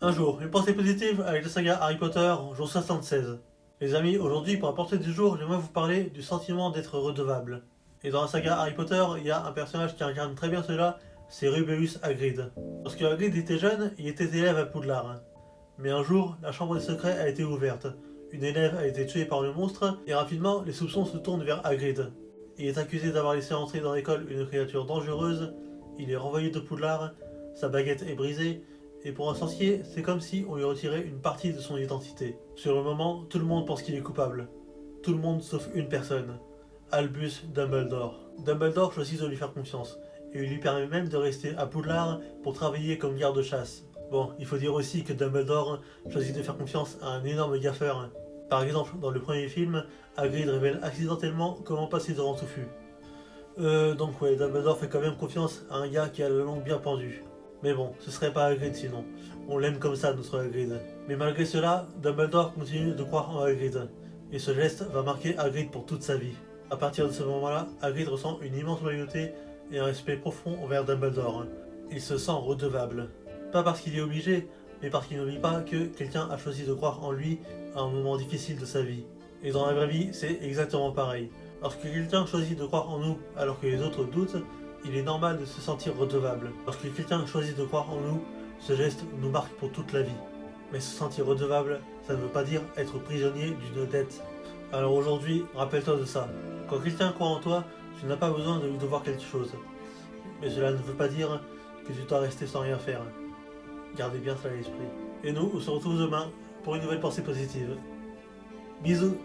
Un jour, une pensée positive avec la saga Harry Potter, jour 76. Les amis, aujourd'hui, pour la pensée du jour, j'aimerais vous parler du sentiment d'être redevable. Et dans la saga Harry Potter, il y a un personnage qui incarne très bien cela, c'est Rubeus Hagrid. Lorsque Hagrid était jeune, il était élève à Poudlard. Mais un jour, la chambre des secrets a été ouverte. Une élève a été tuée par le monstre, et rapidement, les soupçons se tournent vers Hagrid. Il est accusé d'avoir laissé entrer dans l'école une créature dangereuse, il est renvoyé de Poudlard, sa baguette est brisée, et pour un sorcier, c'est comme si on lui retirait une partie de son identité. Sur le moment, tout le monde pense qu'il est coupable. Tout le monde sauf une personne. Albus Dumbledore. Dumbledore choisit de lui faire confiance, et il lui permet même de rester à Poudlard pour travailler comme garde-chasse. Bon, il faut dire aussi que Dumbledore choisit de faire confiance à un énorme gaffeur. Par exemple, dans le premier film, Hagrid révèle accidentellement comment passer devant Touffu. Donc ouais, Dumbledore fait quand même confiance à un gars qui a la langue bien pendue. Mais bon, ce serait pas Hagrid sinon. On l'aime comme ça, notre Hagrid. Mais malgré cela, Dumbledore continue de croire en Hagrid. Et ce geste va marquer Hagrid pour toute sa vie. À partir de ce moment-là, Hagrid ressent une immense loyauté et un respect profond envers Dumbledore. Il se sent redevable. Pas parce qu'il est obligé, mais parce qu'il n'oublie pas que quelqu'un a choisi de croire en lui à un moment difficile de sa vie. Et dans la vraie vie, c'est exactement pareil. Lorsque quelqu'un choisit de croire en nous alors que les autres doutent, il est normal de se sentir redevable. Lorsque quelqu'un choisit de croire en nous, ce geste nous marque pour toute la vie. Mais se sentir redevable, ça ne veut pas dire être prisonnier d'une dette. Alors aujourd'hui, rappelle-toi de ça. Quand quelqu'un croit en toi, tu n'as pas besoin de lui devoir quelque chose. Mais cela ne veut pas dire que tu dois rester sans rien faire. Gardez bien ça à l'esprit. Et nous, on se retrouve demain pour une nouvelle pensée positive. Bisous.